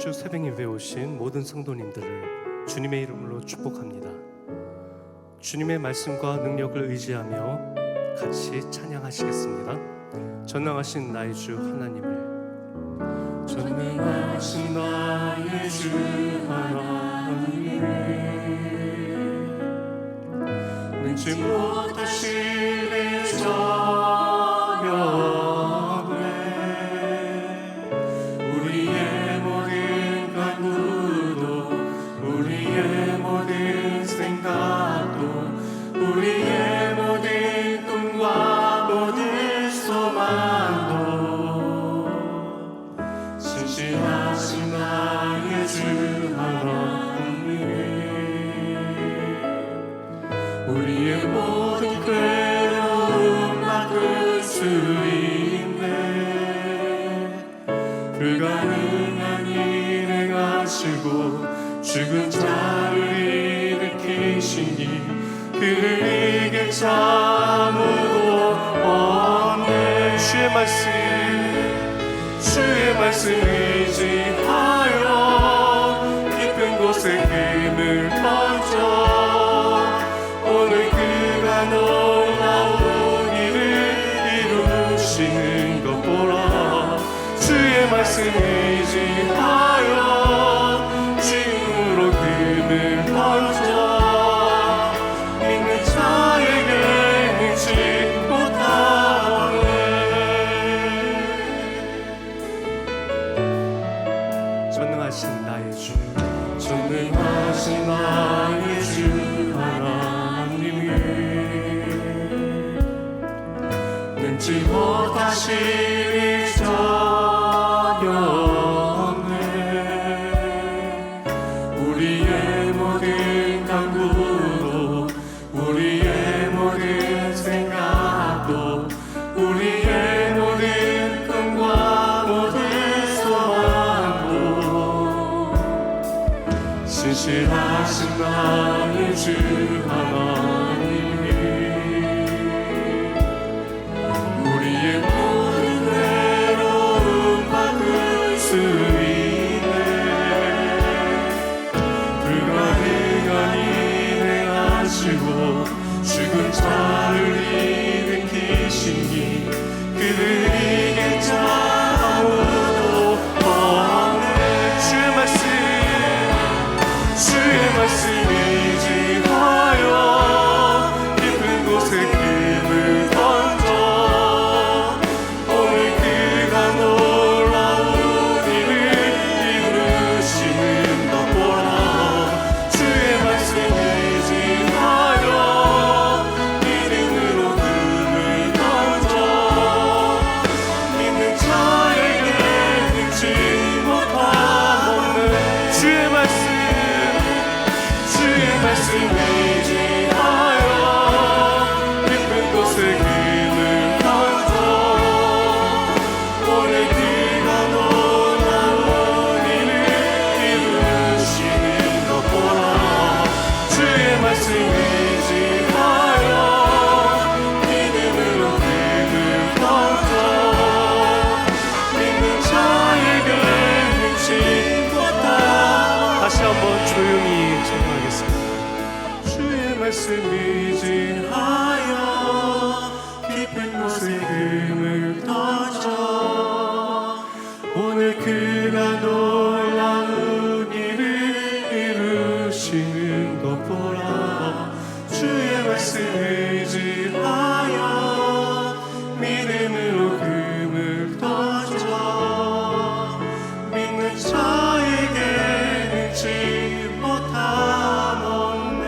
주 새벽 예배에 오신 모든 성도님들을 주님의 이름으로 축복합니다. 주님의 말씀과 능력을 의지하며 같이 찬양하시겠습니다. 전능하신 나의 주 하나님을, 전능하신 나의 주 하나님을, 능치 못하시는 자녀 우리의 모든 꿈과 모든 소망도 신실하신 나의 주 하나님을, 우리의 모든 괴로움 바꿀 수 있네. 불가능한 일을 하시고 죽은 자를 일으키시니 그를 이길 자 아무도 없네. 주의 말씀 의지하여 깊은 곳에 힘을 던져 오늘 그가 놀라운 일을 이루시는 것 보라. 주의 말씀 의지하여 지금으로 힘을 던져 전능하신 나의 주 하나님을, 능치 못하시는 자녀 없네. 우리의 모든 간구도 우리의 모든 생각도 우리의 모든 꿈과 모든 신실하신 나의 주 하나님이 우리의 모든 외로움 바꿀 수 있네. 불가능한 일을 하시고 죽은 자를 일으키시니 그를 이길 자 아무도 없네. 주의 말씀 의지하여 깊은 곳에 힘을 던져 오늘 그가 놀라운 일을 이루시는 것 보라. 주의 말씀 의지하여 믿음으로 힘을 던져 믿는 자에게 능치 못함없는 주의 말씀 의지하여 깊은 곳에 힘을 던져 오늘 그가 놀라운 일을 이루시는 것 보라. 주의 말씀 의지하여 믿음으로 힘을 던져 믿는 자에게 능치 못하. 다시 한번 조용히 찬양하겠습니다. 말씀 의지하여 깊은 곳에 힘을 던져 오늘 그가 놀라운 일을 이루시는 것 보라. 주의 말씀 의지하여 믿음으로 힘을 던져 믿는 자에게 능치 못함 없네.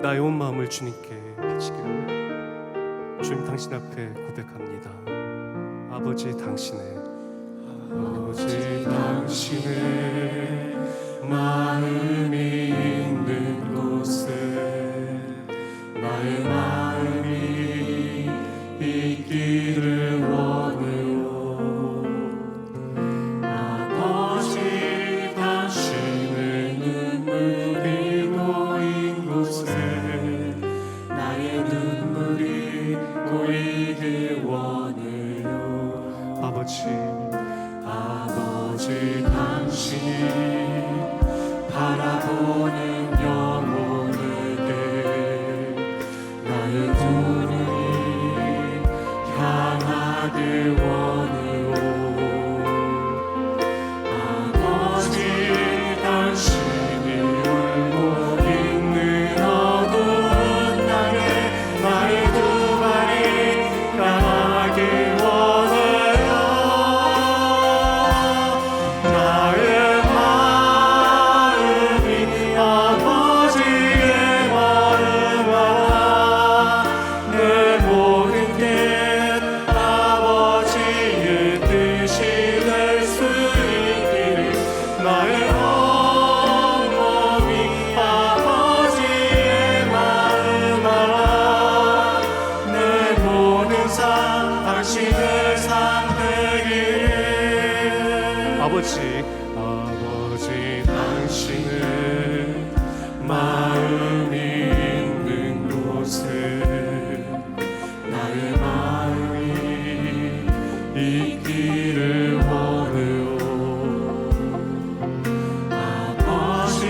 나의 온 마음을 주님께 바치기를 원합니다. 주님 당신 앞에 고백합니다. 아버지 당신의 마음이 있는 곳에 나의 마음이 있기를 원해요. 아버지 당신의 눈물이 고인 곳에 아버지 당신이 바라보는 영혼에게 나의 두 눈이 향하길 원해요. 아버지 당신이 울고 있는 어두운 날에 나의 두 발이 향하길 원해요. 나의 마음이 아버지의 마음 알아. 내 모든 게 아버지의 뜻이 될 수 있기를. 나의 온몸이 아버지의 마음 알아. 내 모든 삶 당신의 삶 되기를. 아버지 당신의 마음이 있는 곳에 나의 마음이 있기를 원해요. 아버지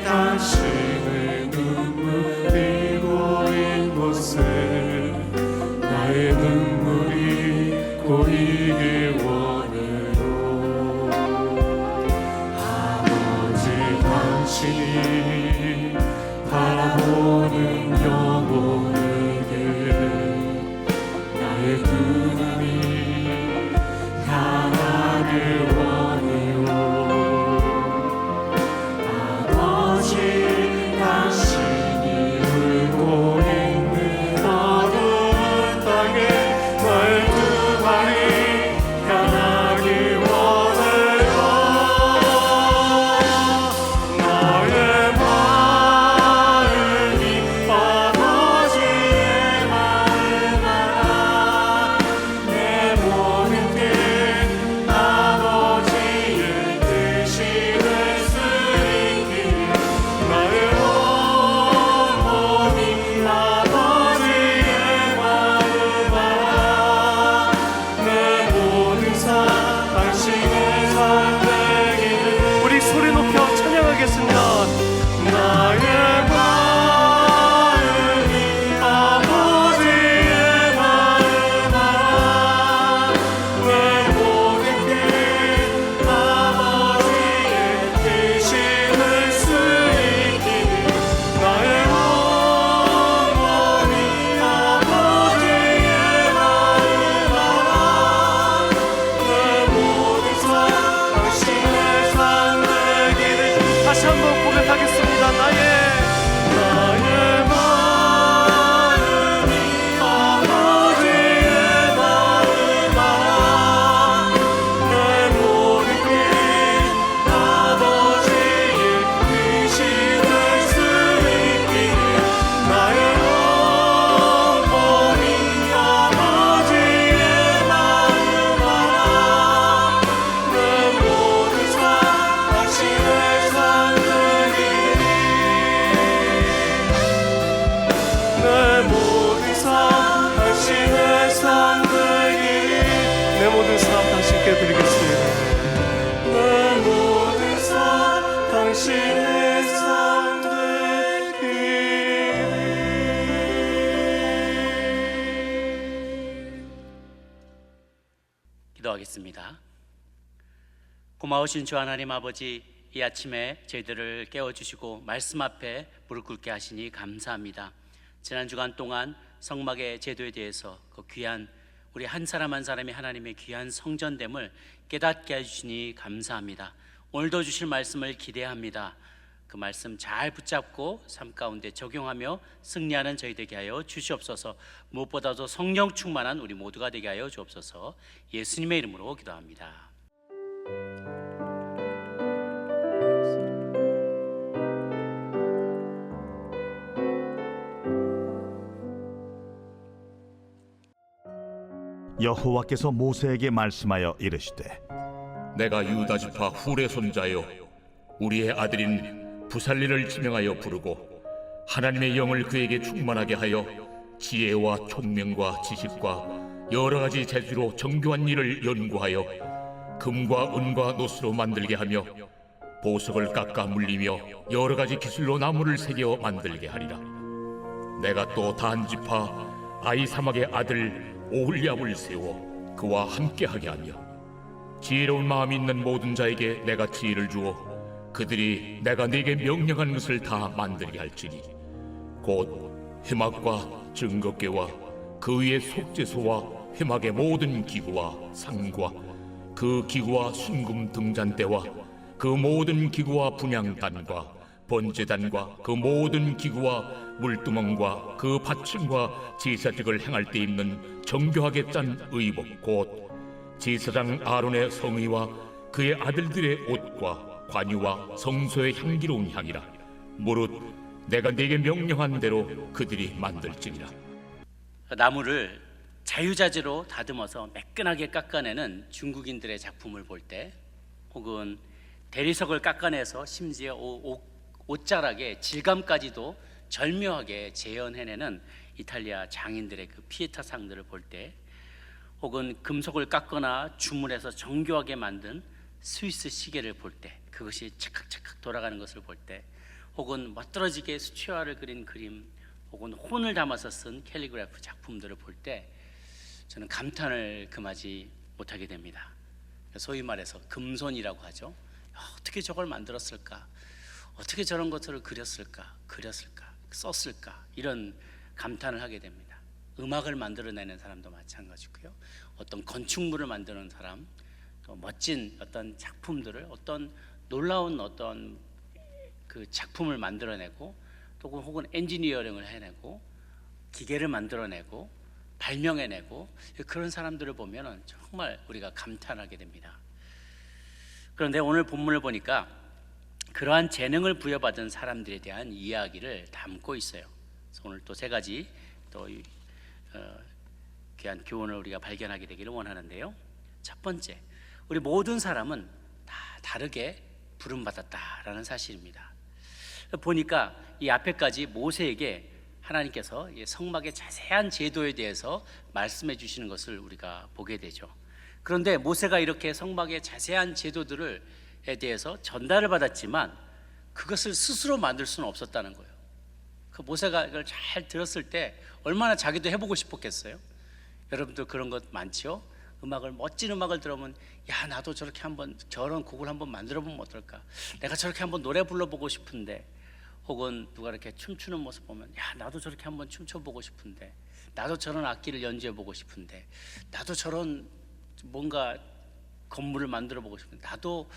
당신의 눈물 흘리고인 곳에 나의 눈물이 고이길 원해요. 아버지 당신이 바라보는 영혼에게 나의 두 눈이 향하길 원해요. 아버지 당신이 울고 있는 어두운 땅에 나의 두 발이 향하길 원해요. 나의 마음이 아버지의 마음 알아. 내 모든 게 아버지의 뜻이 될 수 있기를. 나의 온몸이 아버지의 마음 알아. 내 모든 삶 당신의 삶 되기를. 우리 소리 높여 찬양하겠습니다. 나의 마음이 아버지의 마음 알아. 내 모든 게 아버지의 뜻이 될 수 있기를. 나의 온몸이 아버지의 마음 알아. 내 모든 삶 당신의 삶 되기를. 다시 한번 고백하겠습니다. 나의 마음이 아버지의 마음 알아. 내 모든 게 아버지의 뜻이 될 수 있기를. 나의 온몸이 아버지의 마음 알아. 내 모든 삶 당신의 삶 되기를. 내 모든 삶 당신의 삶 되기를. 내 모든 삶 당신께 드리겠습니다. 내 모든 삶 당신의 삶 되기를. 기도하겠습니다. 고마우신 주 하나님 아버지, 이 아침에 저희들을 깨워주시고 말씀 앞에 무릎 꿇게 하시니 감사합니다. 지난 주간 동안 성막의 제도에 대해서 그 귀한 우리 한 사람 한 사람이 하나님의 귀한 성전됨을 깨닫게 해주시니 감사합니다. 오늘도 주실 말씀을 기대합니다. 그 말씀 잘 붙잡고 삶 가운데 적용하며 승리하는 저희 되게 하여 주시옵소서. 무엇보다도 성령 충만한 우리 모두가 되게 하여 주옵소서. 예수님의 이름으로 기도합니다. 여호와께서 모세에게 말씀하여 이르시되 내가 유다 지파 훌의 손자요 우리의 아들인 부살리를 지명하여 부르고 하나님의 영을 그에게 충만하게 하여 지혜와 총명과 지식과 여러 가지 재주로 정교한 일을 연구하여 금과 은과 노스로 만들게 하며 보석을 깎아 물리며 여러 가지 기술로 나무를 새겨 만들게 하리라. 내가 또 단 지파 아히사막의 아들 오홀리압을 세워 그와 함께하게 하며 지혜로운 마음이 있는 모든 자에게 내가 지혜를 주어 그들이 내가 네게 명령한 것을 다 만들게 할지니 곧 회막과 증거궤와 그 위에 속죄소와 회막의 모든 기구와 상과 그 기구와 순금 등잔대와 그 모든 기구와 분향단과 번제단과 그 모든 기구와 물두멍과 그 받침과 제사직을 행할 때 입는 정교하게 짠 의복 곧 제사장 아론의 성의와 그의 아들들의 옷과 관유와 성소의 향기로운 향이라. 무릇 내가 네게 명령한 대로 그들이 만들지니라. 나무를 자유자재로 다듬어서 매끈하게 깎아내는 중국인들의 작품을 볼 때, 혹은 대리석을 깎아내서 심지어 옷자락의 질감까지도 절묘하게 재현해내는 이탈리아 장인들의 그 피에타 상들을 볼 때, 혹은 금속을 깎거나 주문해서 정교하게 만든 스위스 시계를 볼 때, 그것이 찰칵찰칵 돌아가는 것을 볼 때, 혹은 멋들어지게 수채화를 그린 그림, 혹은 혼을 담아서 쓴 캘리그래프 작품들을 볼 때 저는 감탄을 금하지 못하게 됩니다. 소위 말해서 금손이라고 하죠. 어떻게 저걸 만들었을까? 어떻게 저런 것들을 그렸을까? 썼을까? 이런 감탄을 하게 됩니다. 음악을 만들어내는 사람도 마찬가지고요. 어떤 건축물을 만드는 사람, 또 멋진 어떤 작품들을, 어떤 놀라운 어떤 그 작품을 만들어내고, 또 혹은 엔지니어링을 해내고, 기계를 만들어내고, 발명해내고, 그런 사람들을 보면 정말 우리가 감탄하게 됩니다. 그런데 오늘 본문을 보니까 그러한 재능을 부여받은 사람들에 대한 이야기를 담고 있어요. 그래서 오늘 또 세 가지 또 귀한 교훈을 우리가 발견하게 되기를 원하는데요. 첫 번째, 우리 모든 사람은 다 다르게 부름받았다라는 사실입니다. 보니까 이 앞에까지 모세에게 하나님께서 성막의 자세한 제도에 대해서 말씀해 주시는 것을 우리가 보게 되죠. 그런데 모세가 이렇게 성막의 자세한 제도들에 대해서 전달을 받았지만 그것을 스스로 만들 수는 없었다는 거예요. 그 모세가 이걸 잘 들었을 때 얼마나 자기도 해보고 싶었겠어요. 여러분들 그런 것 많죠? 멋진 음악을 들으면 야, 나도 저렇게 한번 저런 곡을 한번 만들어 보면 어떨까? 내가 저렇게 한번 노래 불러보고 싶은데, 혹은 누가 이렇게 춤추는 모습 보면 야, 나도 저렇게 한번 춤춰보고 싶은데, 나도 저런 악기를 연주해보고 싶은데, 나도 저런 뭔가 건물을 만들어 보고 싶은데, 나도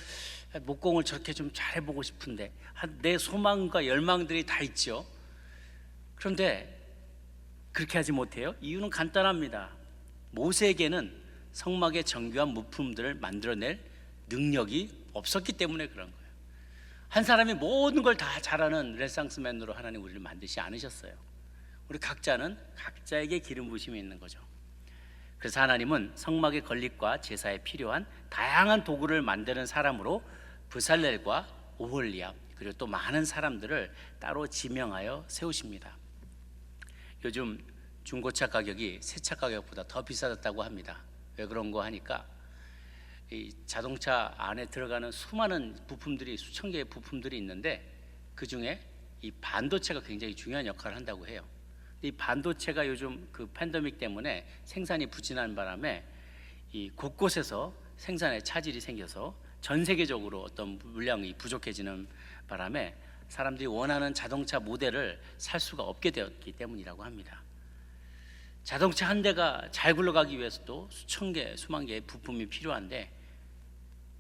목공을 저렇게 좀 잘해보고 싶은데, 내 소망과 열망들이 다 있죠. 그런데 그렇게 하지 못해요. 이유는 간단합니다. 모세에게는 성막의 정교한 물품들을 만들어낼 능력이 없었기 때문에 그런 거예요. 한 사람이 모든 걸 다 잘하는 르네상스맨으로 하나님 우리를 만드시 않으셨어요. 우리 각자는 각자에게 기름 부심이 있는 거죠. 그래서 하나님은 성막의 건립과 제사에 필요한 다양한 도구를 만드는 사람으로 브살렐과 오홀리압, 그리고 또 많은 사람들을 따로 지명하여 세우십니다. 요즘 중고차 가격이 새차 가격보다 더 비싸졌다고 합니다. 왜 그런 거 하니까 이 자동차 안에 들어가는 수많은 부품들이, 수천 개의 부품들이 있는데 그 중에 이 반도체가 굉장히 중요한 역할을 한다고 해요. 이 반도체가 요즘 그 팬데믹 때문에 생산이 부진한 바람에 이 곳곳에서 생산에 차질이 생겨서 전 세계적으로 어떤 물량이 부족해지는 바람에 사람들이 원하는 자동차 모델을 살 수가 없게 되었기 때문이라고 합니다. 자동차 한 대가 잘 굴러가기 위해서도 수천 개, 수만 개의 부품이 필요한데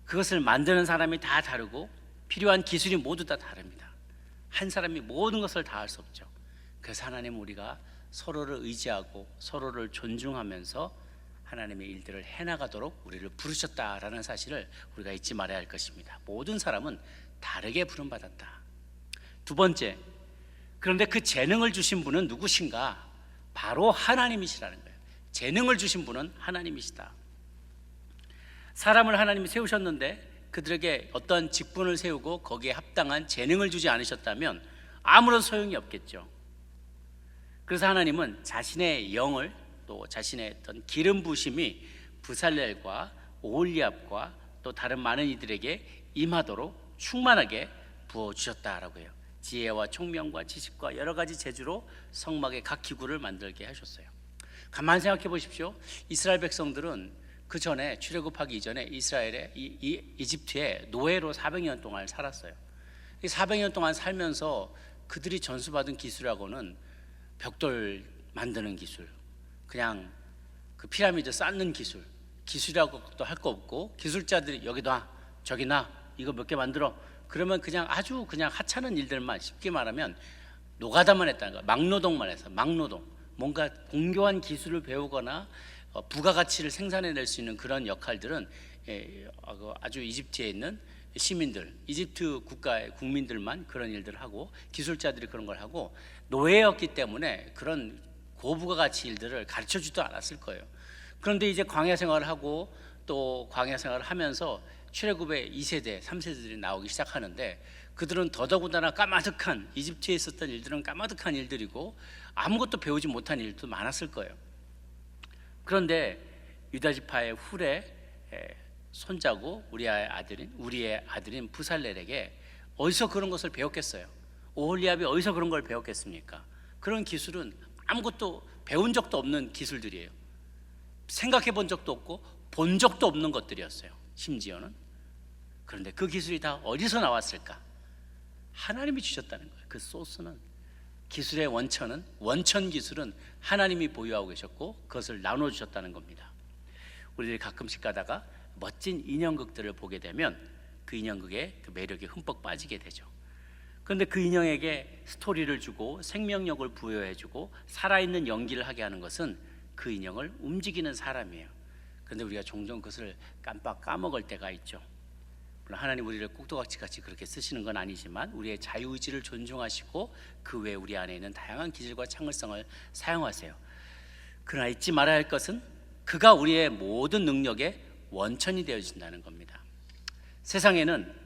그것을 만드는 사람이 다 다르고 필요한 기술이 모두 다 다릅니다. 한 사람이 모든 것을 다 할 수 없죠. 그래서 하나님은 우리가 서로를 의지하고 서로를 존중하면서 하나님의 일들을 해나가도록 우리를 부르셨다라는 사실을 우리가 잊지 말아야 할 것입니다. 모든 사람은 다르게 부름받았다. 두 번째, 그런데 그 재능을 주신 분은 누구신가? 바로 하나님이시라는 거예요. 재능을 주신 분은 하나님이시다. 사람을 하나님이 세우셨는데 그들에게 어떤 직분을 세우고 거기에 합당한 재능을 주지 않으셨다면 아무런 소용이 없겠죠. 그래서 하나님은 자신의 영을 또 자신의 어떤 기름 부심이 부살렐과 오홀리압과 또 다른 많은 이들에게 임하도록 충만하게 부어 주셨다라고 해요. 지혜와 총명과 지식과 여러 가지 재주로 성막의 각 기구를 만들게 하셨어요. 가만히 생각해 보십시오. 이스라엘 백성들은 그 전에 출애굽하기 이전에 이스라엘의 이집트에 노예로 400년 동안 살았어요. 400년 동안 살면서 그들이 전수받은 기술하고는 벽돌 만드는 기술, 그냥 그 피라미드 쌓는 기술이라고도 할 거 없고, 기술자들이 여기 놔 저기 놔 이거 몇 개 만들어 그러면 그냥 아주 그냥 하찮은 일들만, 쉽게 말하면 노가다만 했다는 거야. 막노동만 해서, 막노동, 뭔가 공교한 기술을 배우거나 부가가치를 생산해낼 수 있는 그런 역할들은 아주 이집트에 있는 시민들, 이집트 국가의 국민들만 그런 일들을 하고, 기술자들이 그런 걸 하고, 노예였기 때문에 그런 고부가가치 일들을 가르쳐주지도 않았을 거예요. 그런데 이제 광야 생활을 하고 또 광야 생활을 하면서 출애굽의 2세대, 3세대들이 나오기 시작하는데, 그들은 더더군다나 까마득한, 이집트에 있었던 일들은 까마득한 일들이고 아무것도 배우지 못한 일도 많았을 거예요. 그런데 유다지파의 훌의 손자고 우리의 아들인 부살렐에게 어디서 그런 것을 배웠겠어요? 오홀리압이 어디서 그런 걸 배웠겠습니까? 그런 기술은 아무것도 배운 적도 없는 기술들이에요. 생각해 본 적도 없고 본 적도 없는 것들이었어요, 심지어는. 그런데 그 기술이 다 어디서 나왔을까? 하나님이 주셨다는 거예요. 그 소스는, 기술의 원천 기술은 하나님이 보유하고 계셨고 그것을 나눠주셨다는 겁니다. 우리들이 가끔씩 가다가 멋진 인형극들을 보게 되면 그 인형극의 그 매력에 흠뻑 빠지게 되죠. 그런데 그 인형에게 스토리를 주고 생명력을 부여해주고 살아있는 연기를 하게 하는 것은 그 인형을 움직이는 사람이에요. 그런데 우리가 종종 그것을 깜빡 까먹을 때가 있죠. 물론 하나님 우리를 꼭두각시같이 그렇게 쓰시는 건 아니지만 우리의 자유의지를 존중하시고 그 외에 우리 안에 있는 다양한 기질과 창의성을 사용하세요. 그러나 잊지 말아야 할 것은 그가 우리의 모든 능력의 원천이 되어준다는 겁니다. 세상에는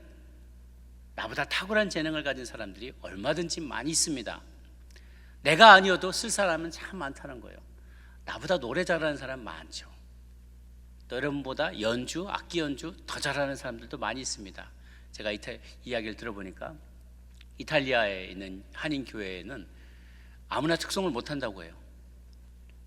나보다 탁월한 재능을 가진 사람들이 얼마든지 많이 있습니다. 내가 아니어도 쓸 사람은 참 많다는 거예요. 나보다 노래 잘하는 사람 많죠. 또 여러분보다 악기 연주 더 잘하는 사람들도 많이 있습니다. 제가 이야기를 들어보니까 이탈리아에 있는 한인 교회에는 아무나 특성을 못한다고 해요.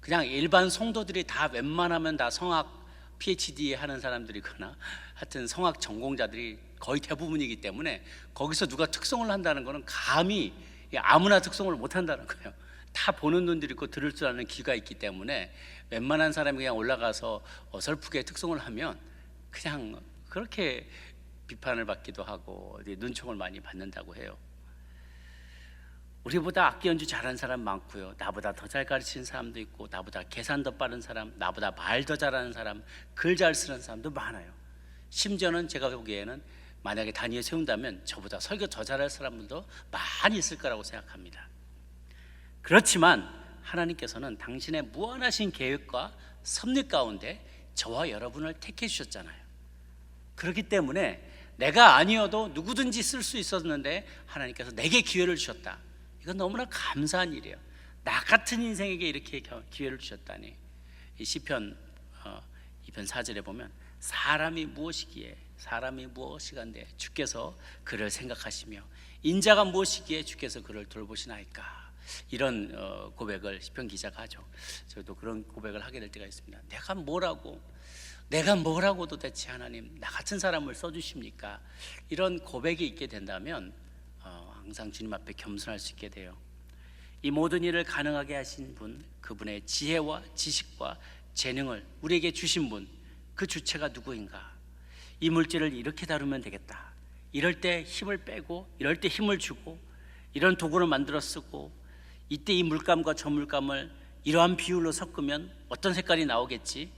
그냥 일반 성도들이 다 웬만하면 다 성악 PhD 하는 사람들이거나 하여튼 성악 전공자들이 거의 대부분이기 때문에 거기서 누가 특성을 한다는 거는 감히 아무나 특성을 못한다는 거예요. 다 보는 눈들이 있고 들을 줄 아는 귀가 있기 때문에 웬만한 사람이 그냥 올라가서 어설프게 특성을 하면 그냥 그렇게 비판을 받기도 하고 눈총을 많이 받는다고 해요. 우리보다 악기 연주 잘하는 사람 많고요, 나보다 더 잘 가르치는 사람도 있고, 나보다 계산 더 빠른 사람, 나보다 말 더 잘하는 사람, 글 잘 쓰는 사람도 많아요. 심지어는 제가 보기에는 만약에 단위에 세운다면 저보다 설교 더 잘할 사람들도 많이 있을 거라고 생각합니다. 그렇지만 하나님께서는 당신의 무한하신 계획과 섭리 가운데 저와 여러분을 택해 주셨잖아요. 그렇기 때문에 내가 아니어도 누구든지 쓸 수 있었는데 하나님께서 내게 기회를 주셨다. 이건 너무나 감사한 일이에요. 나 같은 인생에게 이렇게 기회를 주셨다니. 이 시편 2편 4절에 보면 사람이 무엇이간데 주께서 그를 생각하시며 인자가 무엇이기에 주께서 그를 돌보시나이까. 이런 고백을 시편 기자가 하죠. 저도 그런 고백을 하게 될 때가 있습니다. 내가 뭐라고 도대체 하나님 나 같은 사람을 써주십니까? 이런 고백이 있게 된다면 항상 주님 앞에 겸손할 수 있게 돼요. 이 모든 일을 가능하게 하신 분, 그분의 지혜와 지식과 재능을 우리에게 주신 분, 그 주체가 누구인가? 이 물질을 이렇게 다루면 되겠다, 이럴 때 힘을 빼고 이럴 때 힘을 주고, 이런 도구를 만들어 쓰고, 이때 이 물감과 저 물감을 이러한 비율로 섞으면 어떤 색깔이 나오겠지,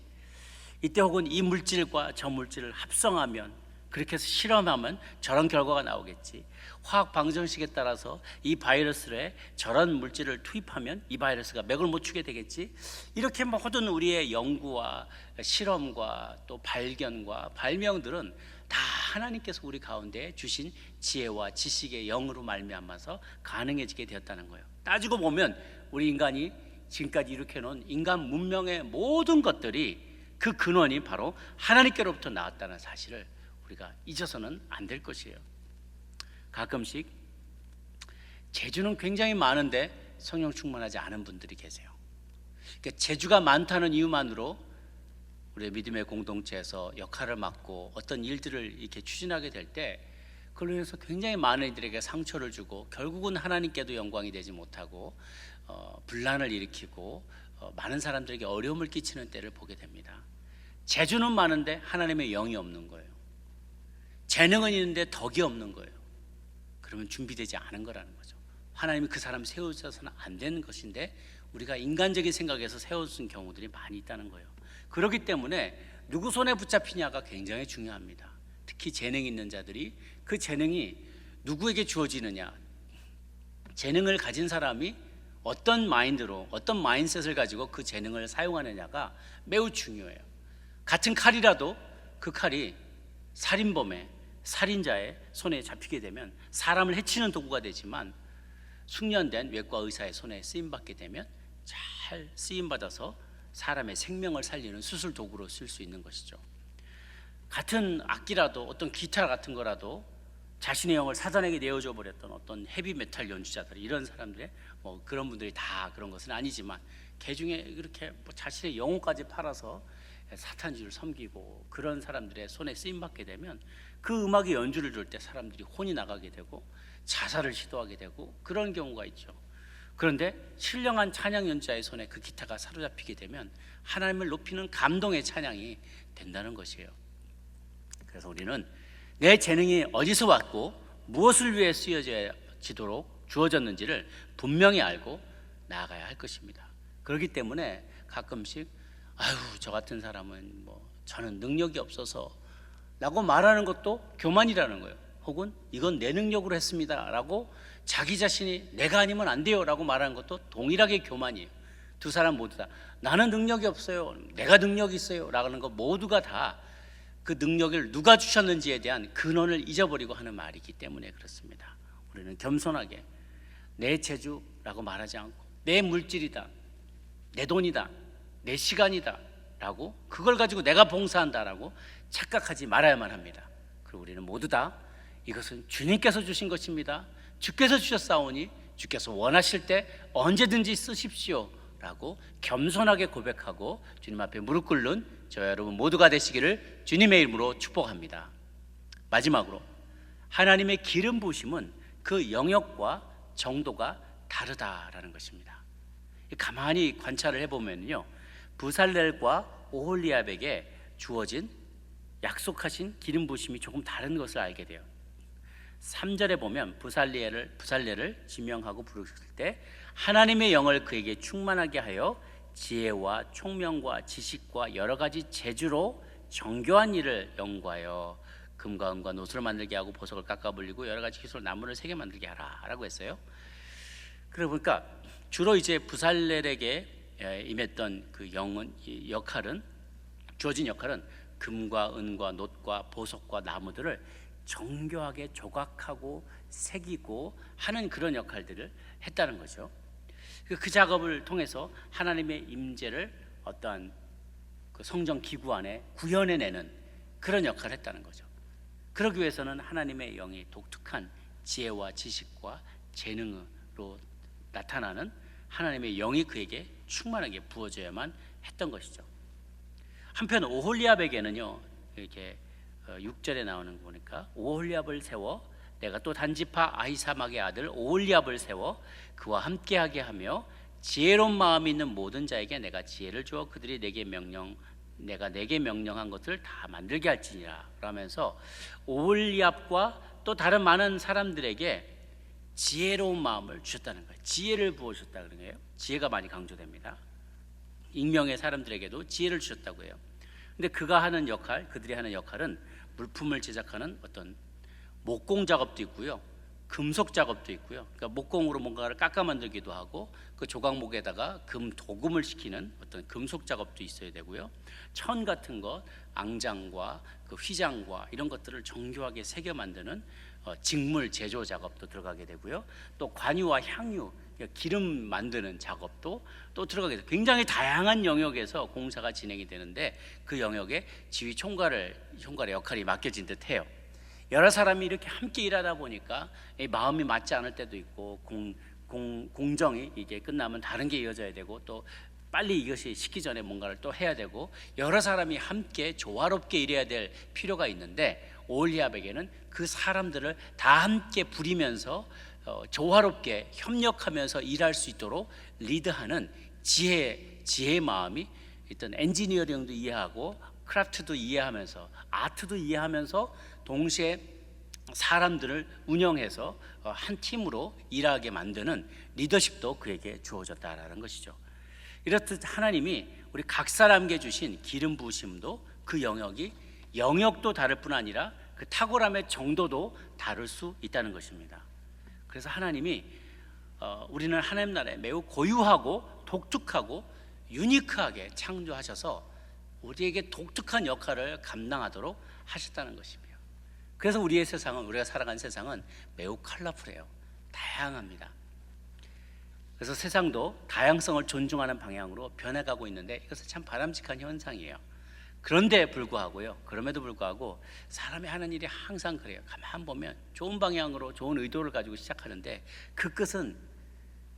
이때 혹은 이 물질과 저 물질을 합성하면, 그렇게 해서 실험하면 저런 결과가 나오겠지, 화학 방정식에 따라서 이 바이러스에 저런 물질을 투입하면 이 바이러스가 맥을 못 추게 되겠지. 이렇게 모든 우리의 연구와 실험과 또 발견과 발명들은 다 하나님께서 우리 가운데 주신 지혜와 지식의 영으로 말미암아서 가능해지게 되었다는 거예요. 따지고 보면 우리 인간이 지금까지 일으켜놓은 인간 문명의 모든 것들이 그 근원이 바로 하나님께로부터 나왔다는 사실을 우리가 잊어서는 안 될 것이에요. 가끔씩 재주는 굉장히 많은데 성령 충만하지 않은 분들이 계세요. 그러니까 재주가 많다는 이유만으로 우리의 믿음의 공동체에서 역할을 맡고 어떤 일들을 이렇게 추진하게 될 때 그걸로 인해서 굉장히 많은 이들에게 상처를 주고 결국은 하나님께도 영광이 되지 못하고 분란을 일으키고 많은 사람들에게 어려움을 끼치는 때를 보게 됩니다. 재주는 많은데 하나님의 영이 없는 거예요. 재능은 있는데 덕이 없는 거예요. 그러면 준비되지 않은 거라는 거죠. 하나님이 그 사람 세우셔서는 안 되는 것인데 우리가 인간적인 생각에서 세워준 경우들이 많이 있다는 거예요. 그렇기 때문에 누구 손에 붙잡히냐가 굉장히 중요합니다. 특히 재능이 있는 자들이 그 재능이 누구에게 주어지느냐, 재능을 가진 사람이 어떤 마인드로, 어떤 마인셋을 가지고 그 재능을 사용하느냐가 매우 중요해요. 같은 칼이라도 그 칼이 살인범의, 살인자의 손에 잡히게 되면 사람을 해치는 도구가 되지만 숙련된 외과 의사의 손에 쓰임받게 되면 잘 쓰임받아서 사람의 생명을 살리는 수술 도구로 쓸 수 있는 것이죠. 같은 악기라도, 어떤 기타 같은 거라도 자신의 영을 사단에게 내어줘 버렸던 어떤 헤비메탈 연주자들, 이런 사람들의 뭐 그런 분들이 다 그런 것은 아니지만 개중에 그렇게 뭐 자신의 영혼까지 팔아서 사탄주를 섬기고 그런 사람들의 손에 쓰임받게 되면 그 음악의 연주를 들 때 사람들이 혼이 나가게 되고 자살을 시도하게 되고 그런 경우가 있죠. 그런데 신령한 찬양 연주자의 손에 그 기타가 사로잡히게 되면 하나님을 높이는 감동의 찬양이 된다는 것이에요. 그래서 우리는 내 재능이 어디서 왔고 무엇을 위해 쓰여지도록 주어졌는지를 분명히 알고 나아가야 할 것입니다. 그렇기 때문에 가끔씩 아유 저 같은 사람은 뭐 저는 능력이 없어서 라고 말하는 것도 교만이라는 거예요. 혹은 이건 내 능력으로 했습니다 라고 자기 자신이 내가 아니면 안 돼요 라고 말하는 것도 동일하게 교만이에요. 두 사람 모두 다 나는 능력이 없어요, 내가 능력이 있어요 라는 것 모두가 다 그 능력을 누가 주셨는지에 대한 근원을 잊어버리고 하는 말이기 때문에 그렇습니다. 우리는 겸손하게 내 재주라고 말하지 않고 내 물질이다, 내 돈이다, 내 시간이다 라고 그걸 가지고 내가 봉사한다라고 착각하지 말아야만 합니다. 그리고 우리는 모두 다 이것은 주님께서 주신 것입니다. 주께서 주셨사오니 주께서 원하실 때 언제든지 쓰십시오 라고 겸손하게 고백하고 주님 앞에 무릎 꿇는 저와 여러분 모두가 되시기를 주님의 이름으로 축복합니다. 마지막으로 하나님의 기름 부으심은 그 영역과 정도가 다르다라는 것입니다. 가만히 관찰을 해보면요, 부살렐과 오홀리압에게 주어진 약속하신 기름 부으심이 조금 다른 것을 알게 돼요. 3절에 보면 부살렐을 지명하고 부르실 때 하나님의 영을 그에게 충만하게 하여 지혜와 총명과 지식과 여러 가지 재주로 정교한 일을 연구하여 금과 은과 노수를 만들게 하고 보석을 깎아 불리고 여러 가지 기술로 나무를 새게 만들게 하라라고 했어요. 그러고 보니까 주로 이제 부살렐에게 임했던 그 역할은, 주어진 역할은 금과 은과 놋과 보석과 나무들을 정교하게 조각하고 새기고 하는 그런 역할들을 했다는 거죠. 그 작업을 통해서 하나님의 임재를 어떠한 그 성전 기구 안에 구현해내는 그런 역할을 했다는 거죠. 그러기 위해서는 하나님의 영이 독특한 지혜와 지식과 재능으로 나타나는 하나님의 영이 그에게 충만하게 부어져야만 했던 것이죠. 한편 오홀리압에게는요, 이렇게 6절에 나오는 거 보니까 오홀리압을 세워 내가 또 단지파 아히사막의 아들 오홀리압을 세워 그와 함께하게 하며 지혜로운 마음이 있는 모든 자에게 내가 지혜를 주어 그들이 내가 내게 명령한 것을 다 만들게 할지니라 라면서 오홀리압과 또 다른 많은 사람들에게 지혜로운 마음을 주셨다는 거예요. 지혜를 부어주셨다는 거예요. 지혜가 많이 강조됩니다. 익명의 사람들에게도 지혜를 주셨다고 해요. 근데 그들이 하는 역할은 물품을 제작하는 어떤 목공 작업도 있고요, 금속 작업도 있고요. 그러니까 목공으로 뭔가를 깎아 만들기도 하고 그 조각목에다가 도금을 시키는 어떤 금속 작업도 있어야 되고요. 천 같은 것, 앙장과 그 휘장과 이런 것들을 정교하게 새겨 만드는 직물 제조 작업도 들어가게 되고요. 또 관유와 향유, 기름 만드는 작업도 또 들어가게 돼요. 굉장히 다양한 영역에서 공사가 진행이 되는데 그 영역에 지휘 총괄의 역할이 맡겨진 듯해요. 여러 사람이 이렇게 함께 일하다 보니까 마음이 맞지 않을 때도 있고 공정이 이게 끝나면 다른 게 이어져야 되고 또 빨리 이것이 식기 전에 뭔가를 또 해야 되고 여러 사람이 함께 조화롭게 일해야 될 필요가 있는데 오홀리압에게는 그 사람들을 다 함께 부리면서 조화롭게 협력하면서 일할 수 있도록 리드하는 지혜의 마음이 일단 엔지니어링도 이해하고 크래프트도 이해하면서 아트도 이해하면서 동시에 사람들을 운영해서 한 팀으로 일하게 만드는 리더십도 그에게 주어졌다라는 것이죠. 이렇듯 하나님이 우리 각 사람에게 주신 기름 부으심도 그 영역도 다를 뿐 아니라 그 탁월함의 정도도 다를 수 있다는 것입니다. 그래서 하나님이 우리는 하나님 나라에 매우 고유하고 독특하고 유니크하게 창조하셔서 우리에게 독특한 역할을 감당하도록 하셨다는 것이며, 그래서 우리의 세상은, 우리가 살아가는 세상은 매우 컬러풀해요. 다양합니다. 그래서 세상도 다양성을 존중하는 방향으로 변해가고 있는데 이것은 참 바람직한 현상이에요. 그럼에도 불구하고 사람이 하는 일이 항상 그래요. 가만 보면 좋은 방향으로 좋은 의도를 가지고 시작하는데 그 끝은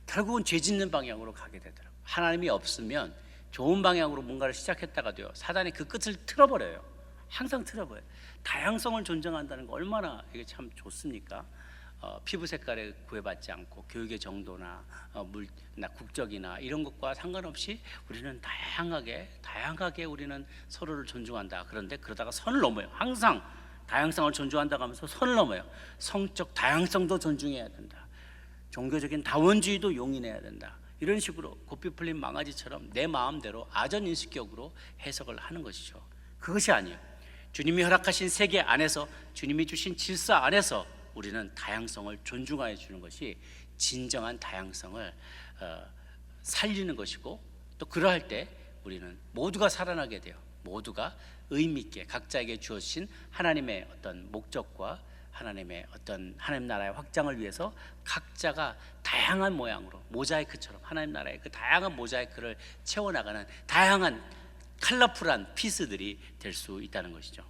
결국은 죄 짓는 방향으로 가게 되더라고요. 하나님이 없으면 좋은 방향으로 뭔가를 시작했다가도요, 사단이 그 끝을 틀어버려요. 항상 틀어버려요. 다양성을 존중한다는 거 얼마나 이게 참 좋습니까? 피부 색깔에 구애받지 않고 교육의 정도나 물나 국적이나 이런 것과 상관없이 우리는 다양하게 우리는 서로를 존중한다. 그런데 그러다가 선을 넘어요. 항상 다양성을 존중한다고 하면서 선을 넘어요. 성적 다양성도 존중해야 된다. 종교적인 다원주의도 용인해야 된다. 이런 식으로 고삐 풀린 망아지처럼 내 마음대로 아전인식격으로 해석을 하는 것이죠. 그것이 아니에요. 주님이 허락하신 세계 안에서, 주님이 주신 질서 안에서 우리는 다양성을 존중하여 주는 것이 진정한 다양성을 살리는 것이고, 또 그러할 때 우리는 모두가 살아나게 돼요. 모두가 의미 있게 각자에게 주어진 하나님의 어떤 목적과 하나님의 어떤 하나님 나라의 확장을 위해서 각자가 다양한 모양으로 모자이크처럼 하나님 나라의 그 다양한 모자이크를 채워나가는 다양한 컬러풀한 피스들이 될 수 있다는 것이죠.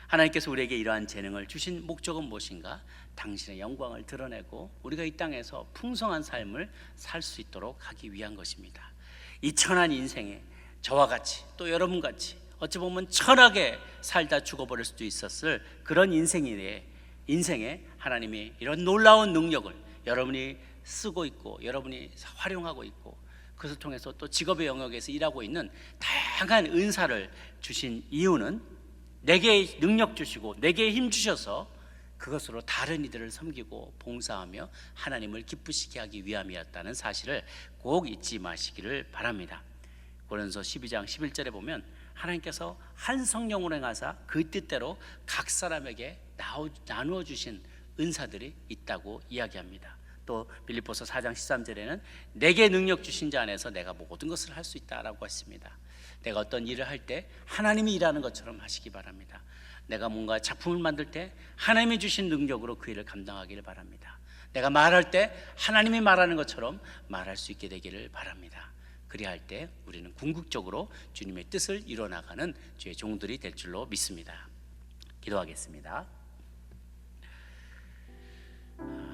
하나님께서 우리에게 이러한 재능을 주신 목적은 무엇인가? 당신의 영광을 드러내고 우리가 이 땅에서 풍성한 삶을 살 수 있도록 하기 위한 것입니다. 이 천한 인생에 저와 같이 또 여러분 같이 어찌 보면 천하게 살다 죽어버릴 수도 있었을 그런 인생에 하나님이 이런 놀라운 능력을 여러분이 쓰고 있고 여러분이 활용하고 있고 그것을 통해서 또 직업의 영역에서 일하고 있는 다양한 은사를 주신 이유는 내게 능력 주시고 내게 힘 주셔서 그것으로 다른 이들을 섬기고 봉사하며 하나님을 기쁘시게 하기 위함이었다는 사실을 꼭 잊지 마시기를 바랍니다. 고린도서 12장 11절에 보면 하나님께서 한 성령으로 행하사 그 뜻대로 각 사람에게 나누어 주신 은사들이 있다고 이야기합니다. 또 빌립보서 4장 13절에는 내게 능력 주신 자 안에서 내가 모든 것을 할 수 있다라고 했습니다. 내가 어떤 일을 할 때 하나님이 일하는 것처럼 하시기 바랍니다. 내가 뭔가 작품을 만들 때 하나님이 주신 능력으로 그 일을 감당하기를 바랍니다. 내가 말할 때 하나님이 말하는 것처럼 말할 수 있게 되기를 바랍니다. 그리할 때 우리는 궁극적으로 주님의 뜻을 이뤄나가는 주의 종들이 될 줄로 믿습니다. 기도하겠습니다.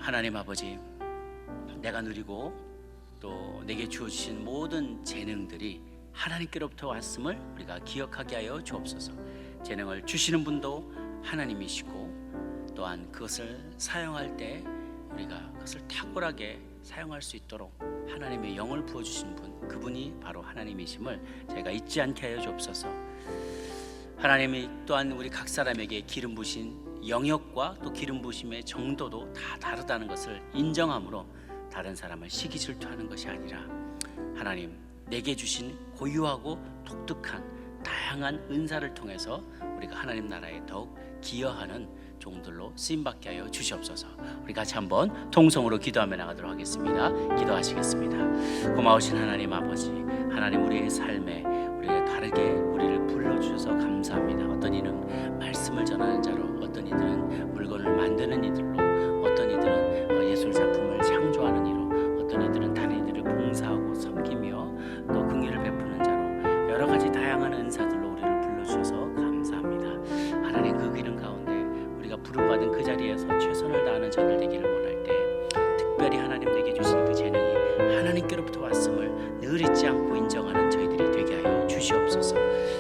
하나님 아버지, 내가 누리고 또 내게 주어주신 모든 재능들이 하나님께로부터 왔음을 우리가 기억하게 하여 주옵소서. 재능을 주시는 분도 하나님이시고 또한 그것을 사용할 때 우리가 그것을 탁월하게 사용할 수 있도록 하나님의 영을 부어주신 분, 그분이 바로 하나님이심을 저희가 잊지 않게 하여 주옵소서. 하나님이 또한 우리 각 사람에게 기름 부으신 영역과 또 기름 부으심의 정도도 다 다르다는 것을 인정함으로 다른 사람을 시기 질투하는 것이 아니라 하나님 내게 주신 고유하고 독특한 다양한 은사를 통해서 우리가 하나님 나라에 더욱 기여하는 종들로 쓰임받게 하여 주시옵소서. 우리 같이 한번 통성으로 기도하며 나가도록 하겠습니다. 기도하시겠습니다. 고마우신 하나님 아버지, 하나님 우리의 삶에 우리가 다르게 우리를 불러주셔서 감사합니다. 어떤 이는 말씀을 전하는 자로, 어떤 이들은 물건을 만드는 이들로, 어떤 이들은 예술 작품을 창조하는 이로, 하나님 그 기름 가운데 우리가 부름받은 그 자리에서 최선을 다하는 저희들 되기를 원할 때 특별히 하나님에게 주신 그 재능이 하나님께로부터 왔음을 늘 잊지 않고 인정하는 저희들이 되게 하여 주시옵소서.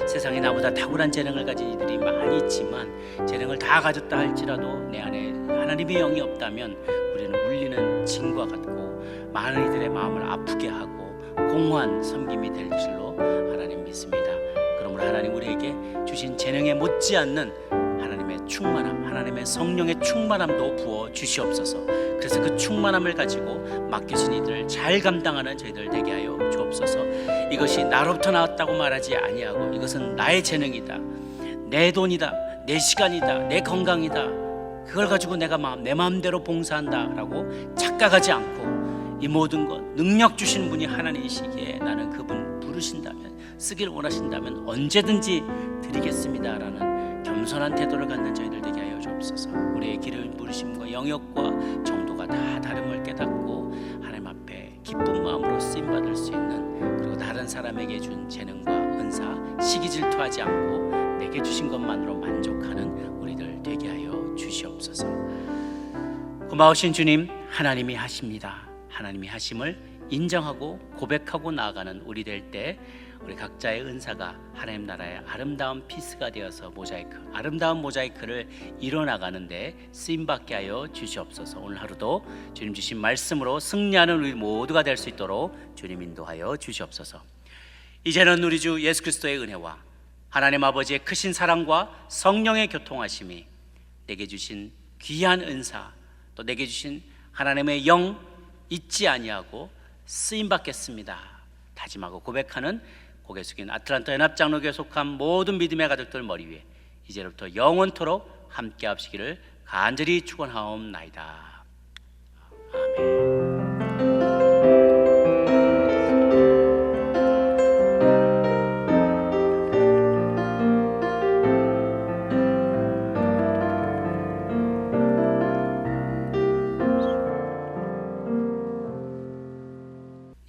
세상에 나보다 탁월한 재능을 가진 이들이 많이 있지만 재능을 다 가졌다 할지라도 내 안에 하나님의 영이 없다면 우리는 울리는 징과 같고 많은 이들의 마음을 아프게 하고 공허한 섬김이 될 줄로 하나님 믿습니다. 그러므로 하나님 우리에게 주신 재능에 못지않는 하나님의 충만함, 하나님의 성령의 충만함도 부어 주시옵소서. 그래서 그 충만함을 가지고 맡겨진 이들을 잘 감당하는 저희들 되게 하여 주옵소서. 이것이 나로부터 나왔다고 말하지 아니하고 이것은 나의 재능이다, 내 돈이다, 내 시간이다, 내 건강이다, 그걸 가지고 내가 내 마음대로 봉사한다라고 착각하지 않고 이 모든 것 능력 주신 분이 하나님이시기에 나는 그분 부르신다면, 쓰기를 원하신다면 언제든지 드리겠습니다라는 겸손한 태도를 갖는 저희들 되게 하여 주옵소서. 우리의 길을 부르심과 영역과 정도가 다 다름을 깨닫고 하나님 앞에 기쁜 마음으로 쓰임받을 수 있는, 그리고 다른 사람에게 준 재능과 은사 시기 질투하지 않고 내게 주신 것만으로 만족하는 우리들 되게 하여 주시옵소서. 고마우신 주님, 하나님이 하십니다. 하나님이 하심을 인정하고 고백하고 나아가는 우리 될 때 우리 각자의 은사가 하나님 나라의 아름다운 피스가 되어서 모자이크, 아름다운 모자이크를 이뤄나가는데 쓰임받게 하여 주시옵소서. 오늘 하루도 주님 주신 말씀으로 승리하는 우리 모두가 될 수 있도록 주님 인도하여 주시옵소서. 이제는 우리 주 예수 그리스도의 은혜와 하나님 아버지의 크신 사랑과 성령의 교통하심이 내게 주신 귀한 은사, 또 내게 주신 하나님의 영 잊지 아니하고 쓰임받겠습니다 다짐하고 고백하는 고개 숙인 아틀란타 연합장로교에 속한 모든 믿음의 가족들 머리 위에 이제부터 영원토록 함께 하시기를 간절히 축원하옵나이다. 아멘.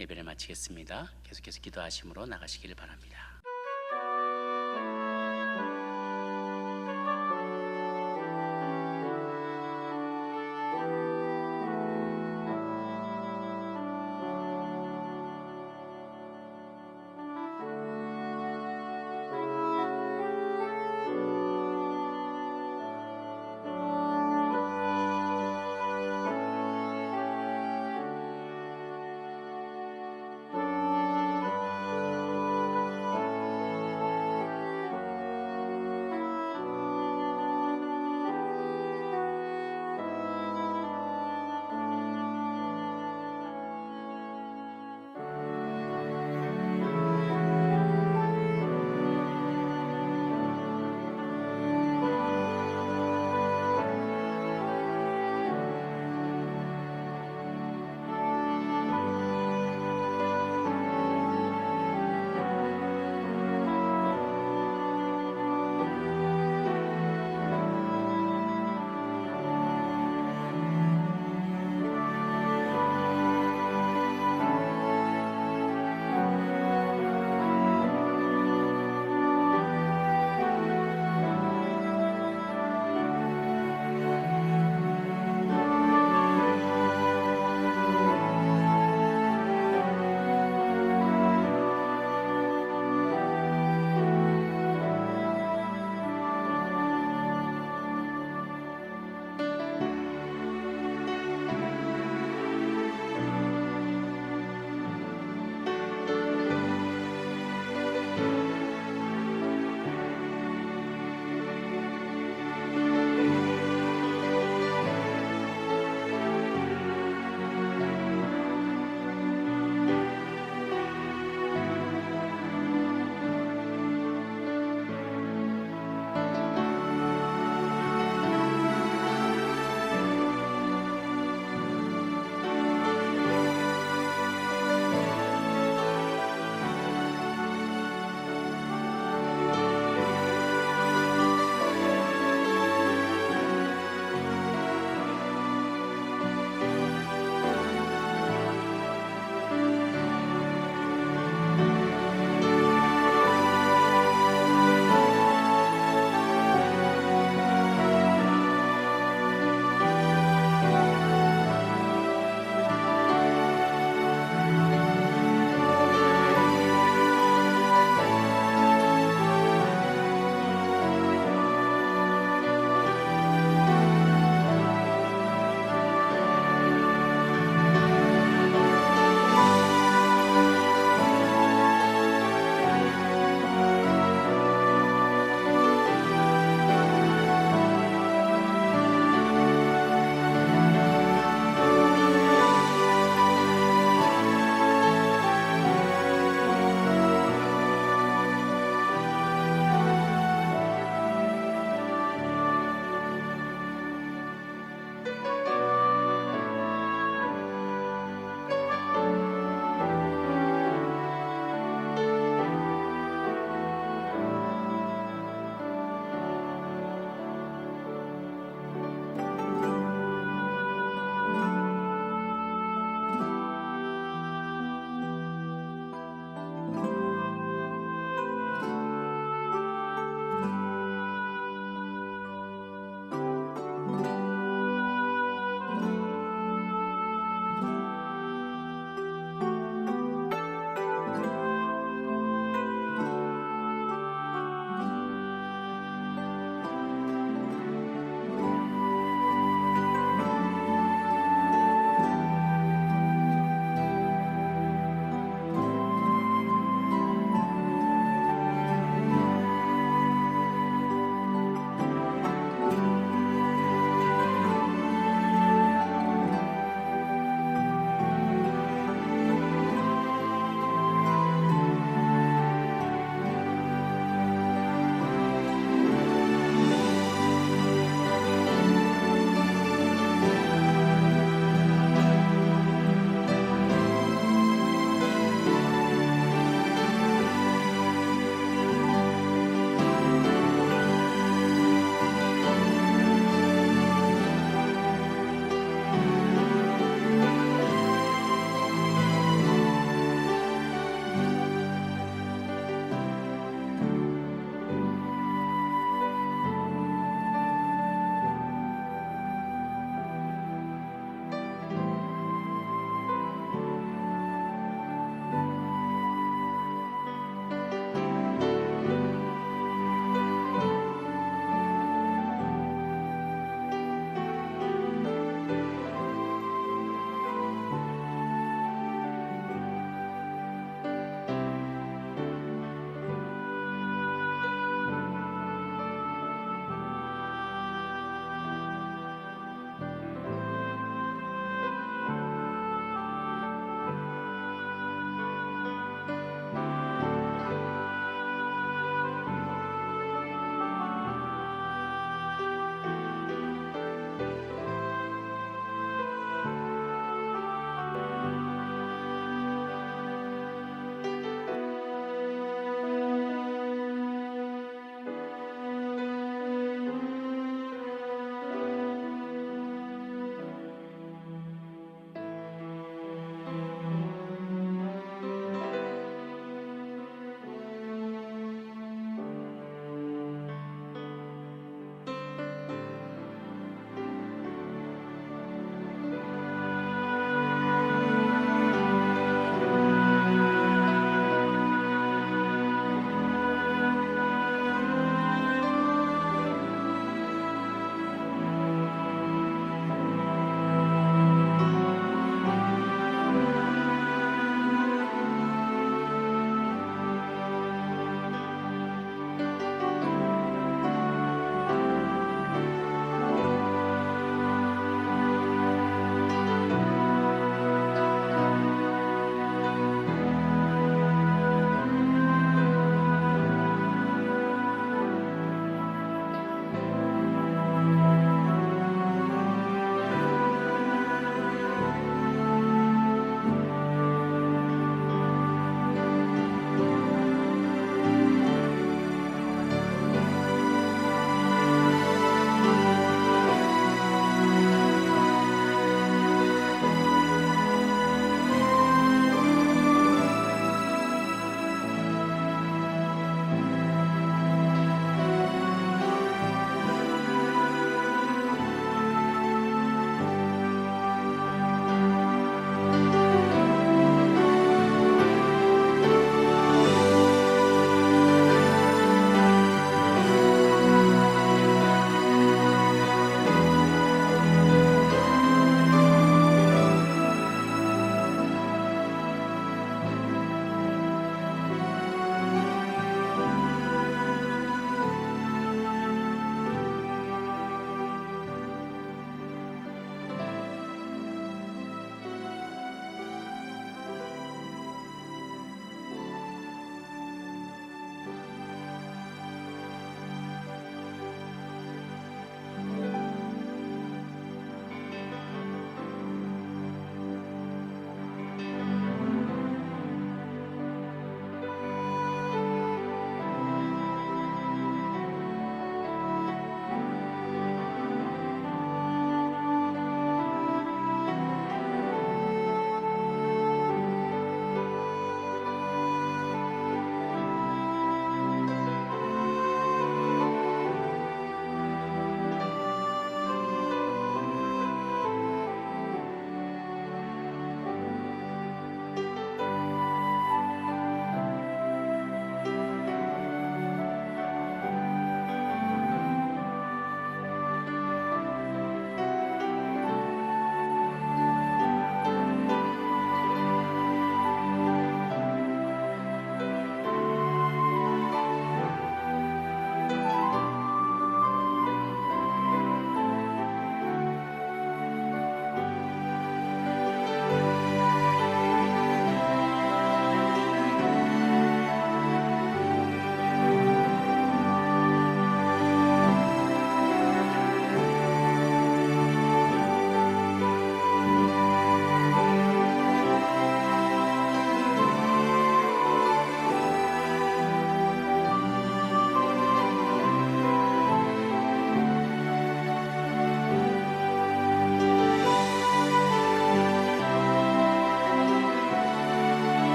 예배를 마치겠습니다. 계속해서 기도하심으로 나가시기를 바랍니다.